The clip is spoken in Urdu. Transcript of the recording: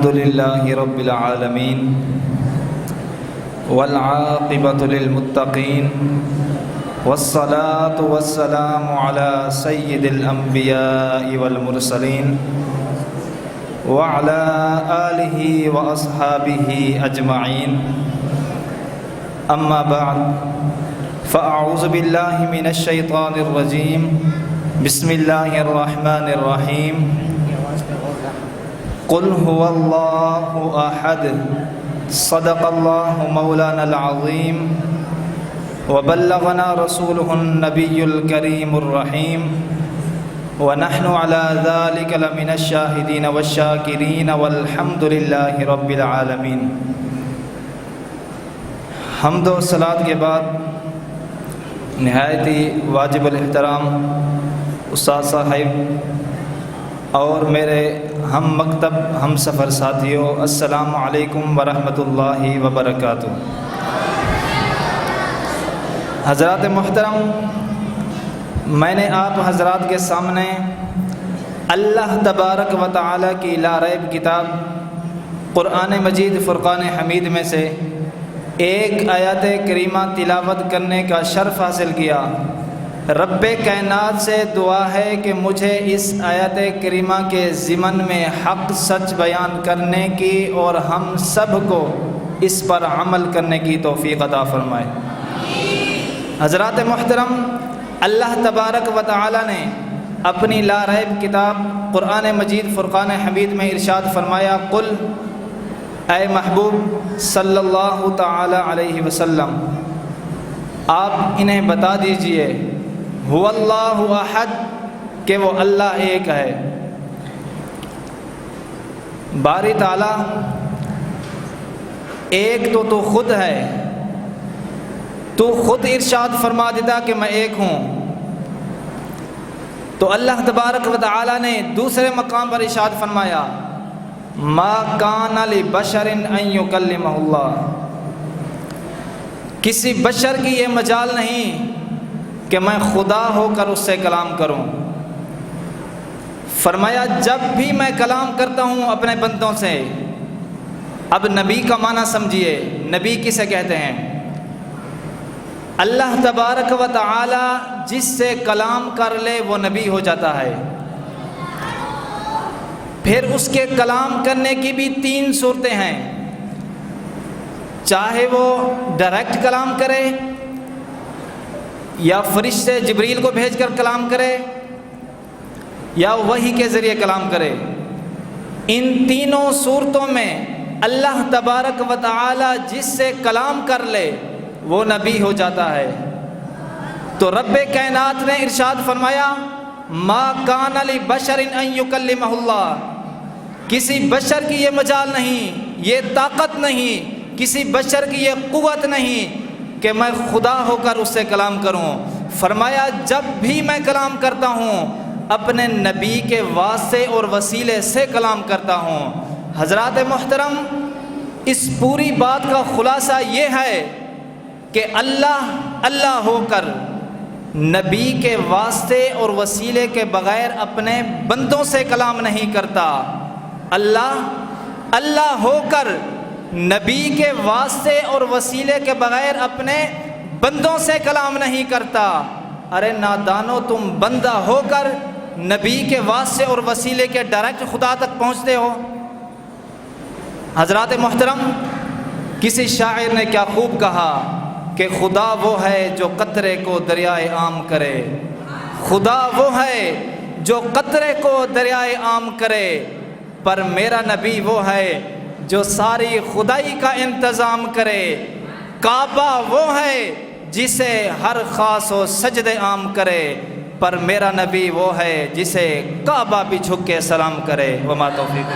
الحمد لله رب العالمين والعاقبة للمتقين والصلاة والسلام على سيد الأنبياء والمرسلين وعلى آله وأصحابه أجمعين أما بعد فأعوذ بالله من الشيطان الرجيم بسم الله الرحمن الرحيم قل هو الله أحد صدق الله مولانا العظيم وبلغنا رسوله النبي الكريم الرحيم ونحن على ذلك لمن الشاهدين والشاكرين والحمد لله رب العالمين۔ حمد و صلاۃ کے بعد نہایت ہی واجب الاحترام استاد صاحب اور میرے ہم مکتب ہم سفر ساتھیوں، السلام علیکم ورحمۃ اللہ وبرکاتہ۔ حضرات محترم، میں نے آپ حضرات کے سامنے اللہ تبارک و تعالی کی لا ریب کتاب قرآن مجید فرقان حمید میں سے ایک آیت کریمہ تلاوت کرنے کا شرف حاصل کیا۔ رب کائنات سے دعا ہے کہ مجھے اس آیت کریمہ کے ضمن میں حق سچ بیان کرنے کی اور ہم سب کو اس پر عمل کرنے کی توفیق عطا فرمائے۔ حضرات محترم، اللہ تبارک و تعالی نے اپنی لا ریب کتاب قرآن مجید فرقان حمید میں ارشاد فرمایا، قل اے محبوب صلی اللہ تعالی علیہ وسلم، آپ انہیں بتا دیجئے هو اللہ احد کہ وہ اللہ ایک ہے۔ باری تعالیٰ ایک تو خود ہے، تو خود ارشاد فرما دیتا کہ میں ایک ہوں۔ تو اللہ تبارک و تعالی نے دوسرے مقام پر ارشاد فرمایا، ما کان لبشر ان یکلمہ اللہ، کسی بشر کی یہ مجال نہیں کہ میں خدا ہو کر اس سے کلام کروں۔ فرمایا جب بھی میں کلام کرتا ہوں اپنے بندوں سے، اب نبی کا معنی سمجھیے، نبی کسے کہتے ہیں؟ اللہ تبارک و تعالی جس سے کلام کر لے وہ نبی ہو جاتا ہے۔ پھر اس کے کلام کرنے کی بھی تین صورتیں ہیں، چاہے وہ ڈائریکٹ کلام کرے یا فرشتے جبریل کو بھیج کر کلام کرے یا وحی کے ذریعے کلام کرے۔ ان تینوں صورتوں میں اللہ تبارک و تعالی جس سے کلام کر لے وہ نبی ہو جاتا ہے۔ تو رب کائنات نے ارشاد فرمایا، ما کان لبشر ان یکلمہ اللہ، کسی بشر کی یہ مجال نہیں، یہ طاقت نہیں، کسی بشر کی یہ قوت نہیں کہ میں خدا ہو کر اس سے کلام کروں۔ فرمایا جب بھی میں کلام کرتا ہوں اپنے نبی کے واسطے اور وسیلے سے کلام کرتا ہوں۔ حضرات محترم، اس پوری بات کا خلاصہ یہ ہے کہ اللہ اللہ ہو کر نبی کے واسطے اور وسیلے کے بغیر اپنے بندوں سے کلام نہیں کرتا۔ اللہ اللہ ہو کر نبی کے واسطے اور وسیلے کے بغیر اپنے بندوں سے کلام نہیں کرتا۔ ارے نادانو، تم بندہ ہو کر نبی کے واسطے اور وسیلے کے ڈائریکٹ خدا تک پہنچتے ہو۔ حضرات محترم، کسی شاعر نے کیا خوب کہا کہ خدا وہ ہے جو قطرے کو دریائے عام کرے، خدا وہ ہے جو قطرے کو دریائے عام کرے، پر میرا نبی وہ ہے جو ساری خدائی کا انتظام کرے، کعبہ وہ ہے جسے ہر خاص و سجدے عام کرے، پر میرا نبی وہ ہے جسے کعبہ بھی جھک کے سلام کرے۔ وما توفیق